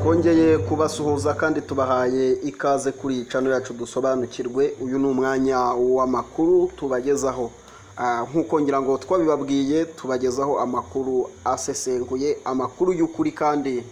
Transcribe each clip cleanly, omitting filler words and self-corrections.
twongeye kubasuhuza kandi tubahaye ikaze kuri channel yacu dusobanukirwe. Uyu ni umwanya w'amakuru tubagezaho, nkuko ngira ngo twabibabwiye, tubagezaho amakuru asesenguye, amakuru y'ukuri kandi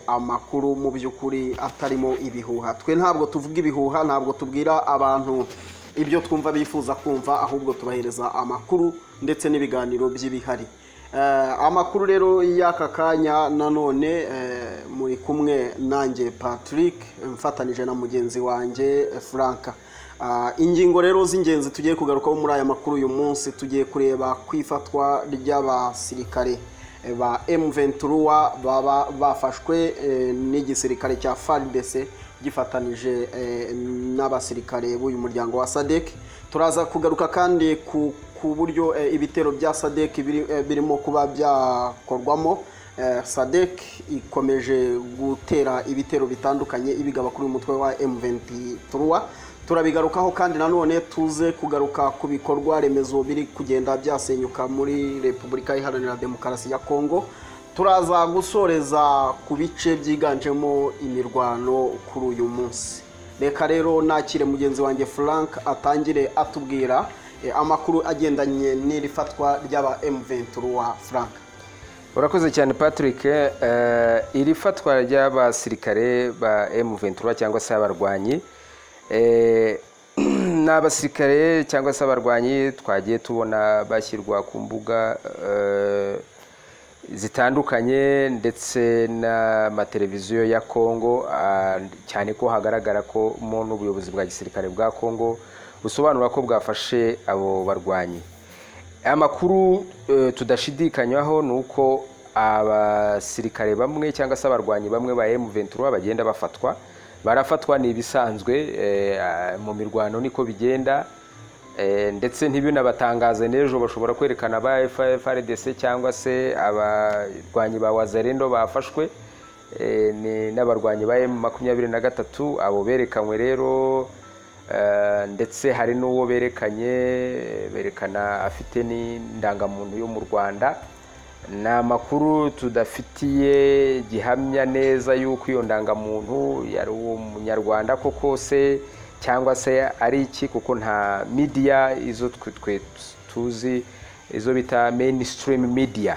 amakuru mu by'ukuri atarimo ibihuha. Twe ntabwo tuvuga ibihuha, ntabwo tubwira abantu ibyo twumva bifuza kumva, ahubwo tubahereza amakuru ndetse n'ibiganiro by'ibihari. Amakuru rero y'aka kanya nanone muri kumwe nanjye Patrick mfatanije na mugenzi wanjye Frank. Ingingo rero z'ingenzi tugiye kugarukaho muri aya makuru uyu munsi, tugiye kureba kwifatwa ry'abasirikare ba M23 baba bafashwe n'igisirikare cya FARDC gifatanije n'abasirikare b'uyu muryango wa SADC. Turaza kugaruka kandi ku buryo ibitero bya SADC birimo kuba byakorwamo. SADC ikomeje gutera ibitero bitandukanye ibigaba kuri umutwe wa M23. Turabigarukaho kandi nanone tuze kugaruka ku bikorwa remezo biri kugenda byasenyuka muri Repubulika Iharanira Demokarasi ya Kongo. Turaza gusoreza ku bice byiganjemo imirwano kuri uyu munsi. Reka rero nakire mugenzi wanjye Frank atangire atubwira amakuru agendanye n'irifatwa ry'aba M23. Frank. Urakoze cyane Patrick. Iri fatwa ry'abasirikare ba M23 cyangwa se abarwanyi n'abasirikare cyangwa se abarwanyi twagiye tubona bashyirwa ku mbuga zitandukanye ndetse n'amateleviziyo ya Kongo, cyane ko hagaragara ko n'ubuyobozi bwa gisirikare bwa Kongo busobanura ko bwafashe abo barwanyi. Amakuru tudashidikanywaho ni uko abasirikare bamwe cyangwa se abarwanyi bamwe ba M23 bagenda barafatwa ni ibisanzwe mu mirwano niko bigenda, ndetse ntibinabatangaze n'ejo bashobora kwerekana ba FARDC cyangwa se abarwanyi ba Wazalendo bafashwe n'abarwanyi ba M23. Abo berekanywe rero, ndetse hari n'uwo berekana afite n'indangamuntu yo mu Rwanda. Ni amakuru tudafitiye gihamya neza yuko iyo ndangamuntu yari uwo munyarwanda koko se cyangwa se ari iki, kuko nta media izo twe tuzi, izo bita mainstream media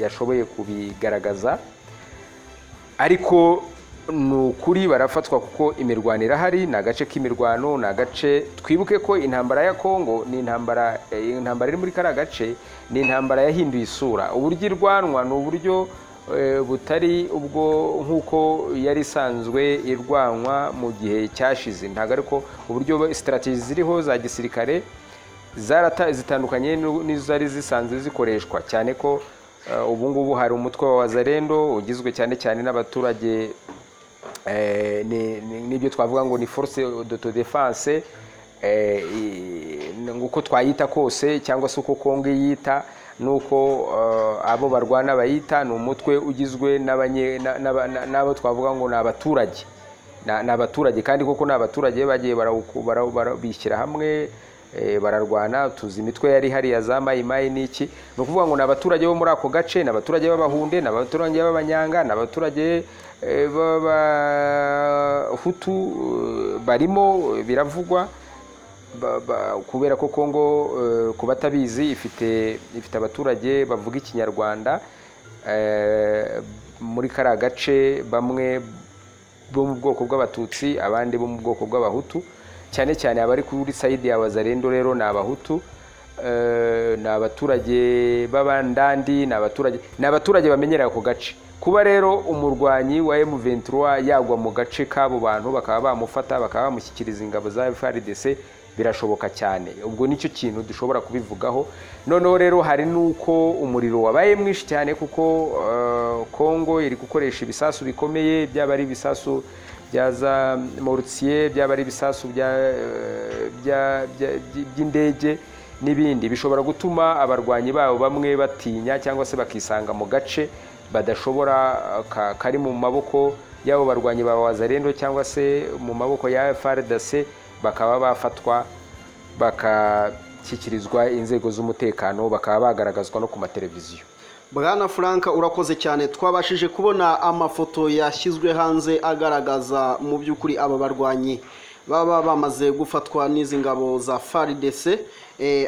yashoboye kubigaragaza. Ariko nukuri barafatwa kuko imirwano irahari, na gace k'imirwano, na gace twibuke ko intambara ya Kongo ni intambara iri muri kara gace, ni intambara yahinduye isura. Uburyo irwanwa ni uburyo butari ubwo nkuko yari isanzwe irwanwa mu gihe cyashize. Ntago ariko uburyo strategy ziriho za gisirikare zitandukanye n'izari zisanzwe zikoreshwa, cyane ko ubu ngubu hari umutwe wa Wazalendo ugizwe cyane cyane n'abaturage, nibyo twavuga ngo ni force d'autodefense, nguko twayita kose cyangwa se uko Kongo yita, nuko abo barwana bayita. Ni umutwe ugizwe n'abo twavuga ngo ni abaturage, kandi koko ni abaturage bagiye bishyira hamwe bararwana. Tuzi imitwe yari hariya za mayimayi n'iki, ni ukuvuga ngo ni abaturage bo muri ako gace, ni abaturage b'Abahunde, ni abaturage b'Abanyanga, ni abaturage b'Abahutu barimo biravugwa, kubera ko Kongo ku batabizi ifite abaturage bavuga ikinyarwanda muri kara gace, bamwe bo mu bwoko bw'Abatutsi, abandi bo mu bwoko bw'Abahutu. Cyane cyane abari kuri side ya Wazalendo rero ni Abahutu, ni abaturage b'Abandandi, ni abaturage bamenyera ako gace. Kuba rero umurwanyi wa M23 yagwa mu gace k'abo bantu bakaba bamufata, bakaba bamushyikiriza ingabo za FARDC, birashoboka cyane. Ubwo nicyo kintu dushobora kubivugaho. Noneho rero hari nuko umuriro wabaye mwinshi cyane, kuko Kongo iri gukoresha ibisasu bikomeye, byaba ari ibisasu byaza mortier, byaba ari ibisasu by'indege n'ibindi, bishobora gutuma abarwanyi babo bamwe batinya cyangwa se bakisanga mu gace badashobora kari mu maboko y'abo barwanyi ba Wazalendo cyangwa se mu maboko ya FARDC, bakaba bafatwa bakashyikirizwa inzego z'umutekano, bakaba bagaragazwa no ku mateleviziyo. Bwana Frank urakoze cyane. Twabashije kubona amafoto yashyizwe hanze agaragaza mu by'ukuri aba barwanyi baba bamaze gufatwa n'izi ngabo za FARDC,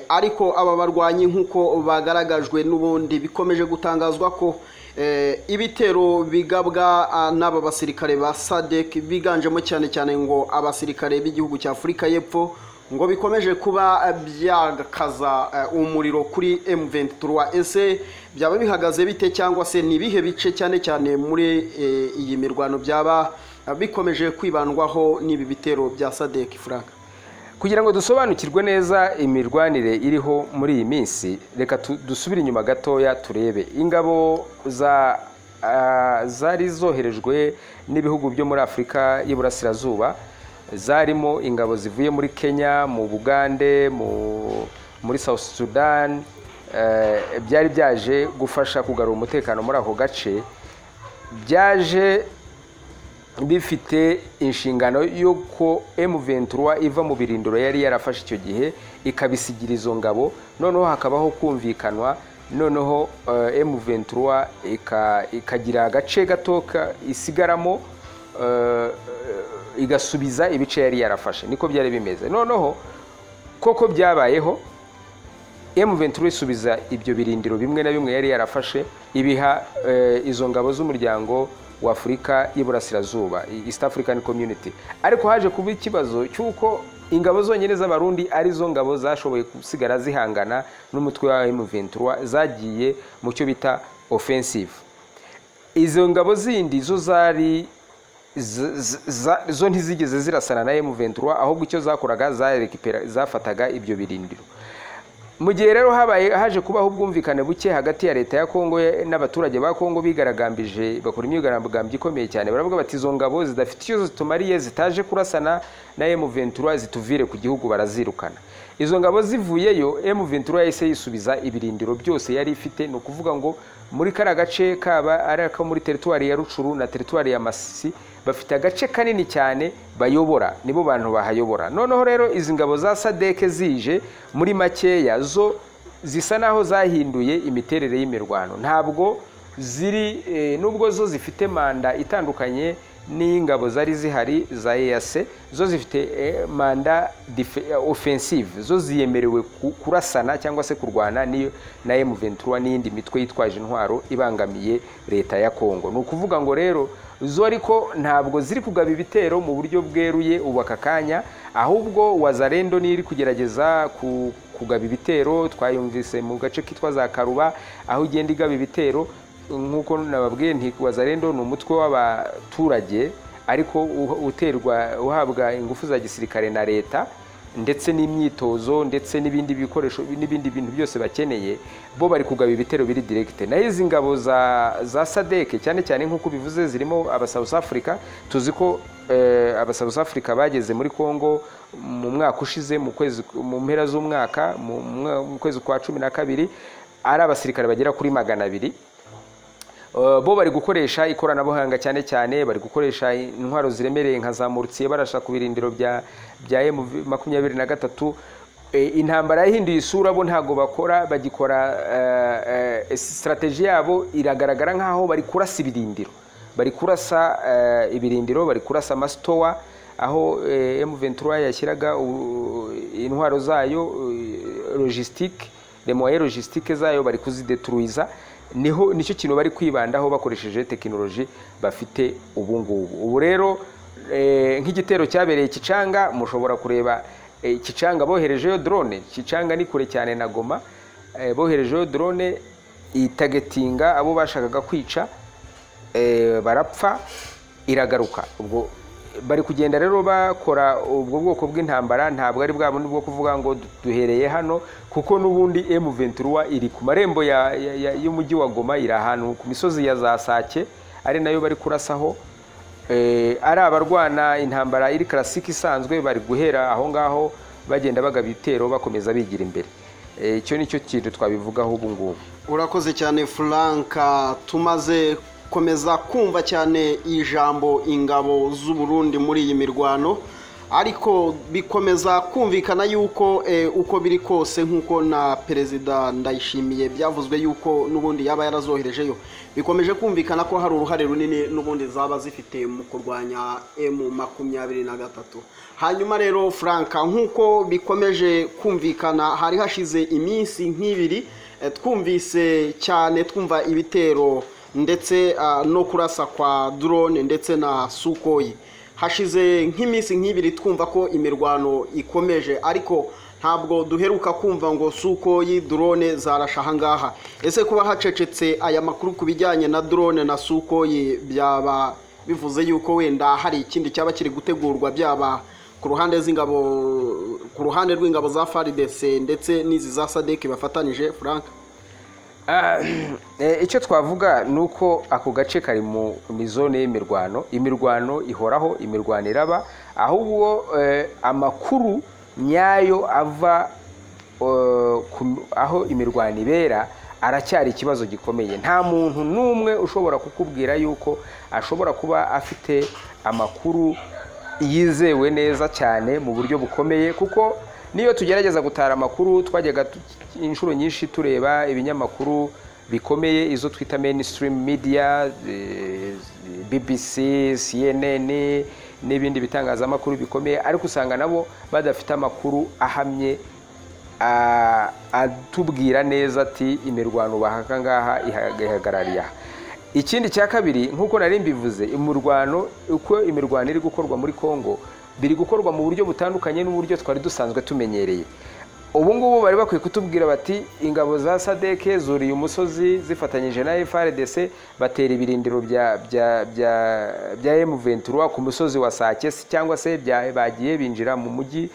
ariko aba barwanyi nk'uko bagaragajwe n'ubundi bikomeje gutangazwa ko ibitero bigabwa n'aba basirikare ba SADC biganjemo cyane cyane ngo abasirikare b'igihugu cya Afurika y'Epfo ngo bikomeje kuba byakaza umuriro kuri M23. Ese byaba bihagaze bite, cyangwa se ni bihe bice cyane cyane muri iyi mirwano byaba bikomeje kwibandwaho n'ibi bitero bya SADC? Frank, kugira ngo dusobanukirwe neza imirwanire iriho muri iyi minsi, reka dusubire inyuma gatoya turebe ingabo zari zoherejwe n'ibihugu byo muri Afurika y'Iburasirazuba. Zarimo ingabo zivuye muri Kenya, mu Bugande, muri South Sudan, byari byaje gufasha kugarura umutekano muri ako gace. Byaje bifite inshingano y'uko M23 iva mu birindiro yari yarafashe icyo gihe ikabisigira izo ngabo, noneho hakabaho kumvikanwa, noneho M23 ikagira agace gato isigaramo, igasubiza ibice yari yarafashe. Niko byari bimeze. Noneho koko byabayeho, M23 isubiza ibyo birindiro bimwe na bimwe yari yarafashe, ibiha izo ngabo z'umuryango wa Afurika y'Iburasirazuba, East African Community. Ariko haje kuba ikibazo cy'uko ingabo zonyine z'abarundi ari zo ngabo zashoboye gusigara zihangana n'umutwe wa M23, zagiye mu cyo bita offensive. Izo ngabo zindi zo zo ntizigeze zirasana na M23, ahubwo icyo zakoraga zafataga ibyo birindiro. Mu gihe rero haje kubaho ubwumvikane buke hagati ya leta ya Kongo n'abaturage ba Kongo, bigaragambije bakora imyigaragambyo ikomeye cyane. Baravuga bati izo ngabo zidafite icyo zitumariye, zitaje kurasana na M23, zituvire ku gihugu, barazirukana. Izo ngabo zivuyeyo, M23 yahise yisubiza ibirindiro byose yari ifite. No kuvuga ngo muri kara gace kaba ari aka muri teritwari ya Rucuru na teritwari ya Masisi, bafite agace kanini cyane bayobora, nibo bantu bahayobora. Noneho rero izi ngabo za SADC zije muri makeya, zo zisa naho zahinduye imiterere y'imirwano. Ntabwo ziri nubwo zo zifite manda itandukanye n'ingabo zari zihari za EAC, zo zifite manda offensive, zo ziyemerewe kurasana cyangwa se kurwana na M23 n'indi mitwe yitwaje intwaro ibangamiye leta ya Kongo. Ni ukuvuga ngo rero zo ariko ntabwo ziri kugaba ibitero mu buryo bweruye ubu aka kanya, ahubwo Wazalendo ni iri kugerageza kugaba ibitero. Twayumvise mu gace kitwa za Karuba, aho ugenda igaba ibitero. Nkuko nababwiye, nti Wazalendo ni umutwe w'abaturage ariko uhabwa ingufu za gisirikare na leta, ndetse n'imyitozo, ndetse n'ibindi bikoresho n'ibindi bintu byose bakeneye. Bo bari kugaba ibitero biri direct. Na izi ngabo za SADC cyane cyane nkuko bivuze zirimo aba South Africa. Tuzi ko aba South Africa bageze muri Kongo mu mwaka ushize, mu mpera z'umwaka, mu kwezi kwa 12, ari abasirikare bagera kuri 200. Bo bari gukoresha ikoranabuhanga cyane cyane, bari gukoresha intwaro ziremereye nka za Murtiye barasha ku birindiro bya M23. Intambara yahinduye isura, bo ntago bagikora strategy yabo iragaragara nkaho bari kurasa ibirindiro, bari kurasa ibirindiro, bari kurasa amastowa aho M23 yashyiraga intwaro zayo, logistique, les moyens logistique zayo bari kuzidetruiza. Nicyo kintu bari kwibandaho bakoresheje tekinoloji bafite ubu ngubu. Ubu rero nk'igitero cyabereye Kicanga, mushobora kureba Kicanga boherejeyo drone. Kicanga ni kure cyane na Goma, boherejeyo drone itagetinga abo bashakaga kwica, barapfa, iragaruka. Ubwo bari kugenda rero bakora ubwo bwoko bw'intambara. Ntabwo ari bwa bundi bwo kuvuga ngo duhereye hano, kuko nubundi M23 iri ku marembo y'umujyi wa Goma, iri ahantu ku misozi ya za Sake, ari nayo bari kurasaho. Ari abarwana intambara iri classique isanzwe, bari guhera aho ngaho bagenda bagaba ibitero bakomeza bigira imbere. Icyo nicyo kintu twabivugaho ubu ngubu. Urakoze cyane Frank. Tumaze komeza kumva cyane ijambo ingabo z'u Burundi muri iyi mirwano, ariko bikomeza kumvikana yuko uko biri kose nk'uko na perezida Ndayishimiye byavuzwe yuko n'ubundi yaba yarazoherejeyo, bikomeje kumvikana ko hari uruhare runini n'ubundi zaba zifite mu kurwanya M23. hanyuma rero Frank, nk'uko bikomeje kumvikana, hari hashize iminsi nk'ibiri twumvise cyane twumva ibitero ndetse no kurasa kwa drone ndetse na Sukhoi. Hashize nk'iminsi nk'ibiri twumva ko imirwano ikomeje, ariko ntabwo duheruka kumva ngo Sukhoi drone zarasha ahangaha. Ese kuba hacecetse aya makuru ku bijyanye na drone na Sukhoi byaba bivuze yuko wenda hari ikindi cyaba kiri gutegurwa, byaba ku ruhande rw'ingabo za FARDC ndetse n'izi za SADC bafatanije? Frank, icyo twavuga nuko ako gace kari mu zone imirwano ihoraho, imirwano iraba, ahubwo amakuru nyayo ava aho imirwano ibera aracyari ikibazo gikomeye. Nta muntu n'umwe ushobora kukubwira yuko ashobora kuba afite amakuru yizewe neza cyane mu buryo bukomeye, kuko niyo tugerageza gutara amakuru twajyaga inshuro nyinshi tureba ibinyamakuru bikomeye, izo twita mainstream media, BBC, CNN n'ibindi bitangazamakuru bikomeye, ariko usanga nabo badafite amakuru ahamye atubwira neza ati imirwano bahaka ngaha ihagarariye. Ikindi cya kabiri, nk'uko nari mbivuze, uko imirwano iri gukorwa muri Kongo biri gukorwa mu buryo butandukanye n'uburyo twari dusanzwe tumenyereye. Ubu ngubu bari bakwiye kutubwira bati ingabo za SADC zuriye umusozi zifatanyije na FARDC batera ibirindiro bya M23 ku musozi wa Sake, cyangwa se bagiye binjira mu mujyi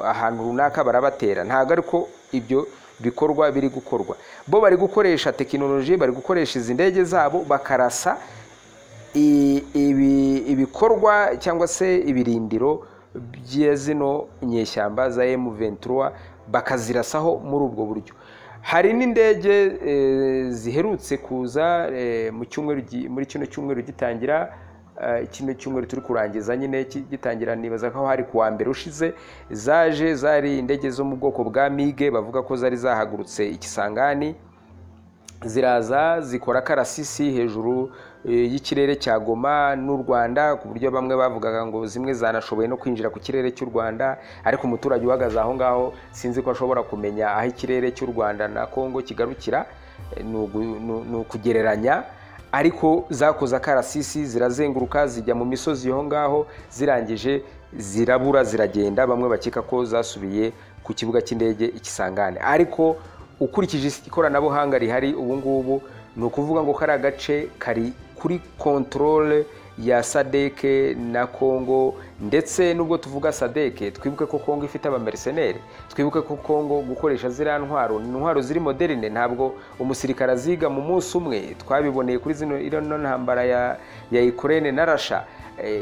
ahantu runaka barabatera. Ntago ariko ibyo bikorwa biri gukorwa. Bo bari gukoresha tekinoloji, bari gukoresha izi ndege zabo bakarasa ibikorwa cyangwa se ibirindiro by'ezino nyeshyamba za M23 bakazirasaho muri ubwo buryo. Hari n'indege ziherutse kuza muri kino cyumweru gitangira, kino cyumweru turi kurangiza nyine gitangira, nibaza ko hari kuwa mbere ushize, zari indege zo mu bwoko bwa MiG, bavuga ko zari zahagurutse Ikisangani, ziraza zikora karasisi hejuru y'ikirere cya Goma n'u Rwanda, ku buryo bamwe bavugaga ngo zimwe zanashoboye no kwinjira ku kirere cy'u Rwanda, ariko umuturage uhagaze aho ngaho sinzi ko ashobora kumenya aho ikirere cy'u Rwanda na Kongo kigarukira, ni ukugereranya. Ariko zakoze akarasisi, zirazenguruka zijya mu misozi aho ngaho, zirangije zirabura ziragenda, bamwe bakeka ko zasubiye ku kibuga cy'indege Ikisangani. Ariko ukurikije ikoranabuhanga rihari ubu ngubu, ni ukuvuga ngo kari agace kari kuri controle ya SADC na Kongo. Ndetse nubwo tuvuga SADC, twibuke ko Kongo ifite abamercenaires, twibuke ko Kongo gukoresha ziriya intwaro ziri moderne, ntabwo umusirikare aziga mu munsi umwe. Twabiboneye kuri ino ntambara ya Ukraine na Russia.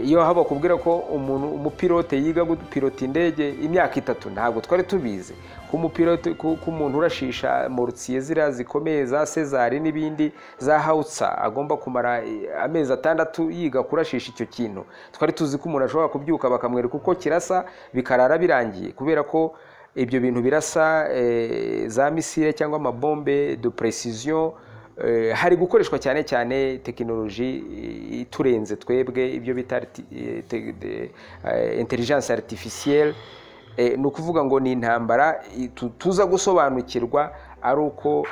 Iyo haba kubwira ko umupilote yiga gupilota indege imyaka 3, ntabwo twari tubizi ko umupilote ku muntu urashisha mortier zira zikomeye za César n'ibindi za Hautsa agomba kumara amezi 6 yiga kurashisha icyo kintu. Twari tuzi ko umuntu ashobora kubyuka bakamwereka uko kirasa bikarara birangiye, kubera ko ibyo bintu birasa za misile cyangwa amabombe de précision. Hari gukoreshwa cyane cyane tekinoloji iturenze twebwe, ibyo bita intelligence artificielle. Ni ukuvuga ngo ni intambara tuza gusobanukirwa ari uko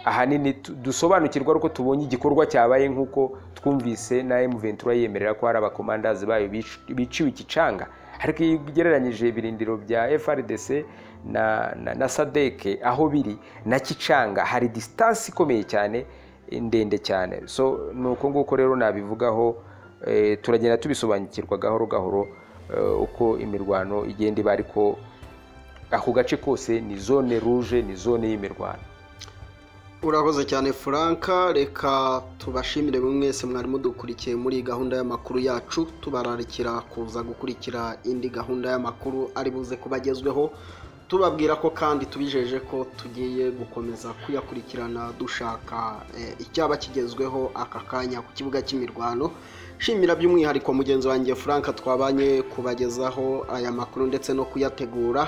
ahanini dusobanukirwa ari uko tubonye igikorwa cyabaye, nk'uko twumvise na M23 yemerera ko hari abakomandazi bayo biciwe ikicanga. Ariko iyo ugereranyije ibirindiro bya FARDC na SADC aho biri na Kicanga, hari distance ikomeye cyane, ndende cyane. So nuko nguko rero nabivugaho, turagenda tubisobanukirwa gahoro gahoro uko imirwano igenda iba, ariko ako gace kose ni zone rouge, ni zone y'imirwano. Urakoze cyane Frank, reka tubashimire mwese mwari mudukurikiye muri gahunda y'amakuru yacu, tubararikira kuza gukurikira indi gahunda y'amakuru ari buze kubagezweho. tubabwira ko kandi tubijeje ko tugiye gukomeza kuyakurikirana dushaka icyaba kigezweho aka kanya ku kibuga cy'imirwano. Shimira by'umwihariko mugenzi wanjye Frank twabanye kubagezaho aya makuru ndetse no kuyategura.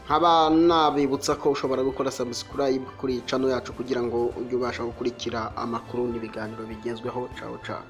Nkaba nabibutsa ko ushobora gukora subscribe kuri channel yacu kugira ngo ujye ubasha gukurikira amakuru n'ibiganiro bigezweho. Ciao ciao.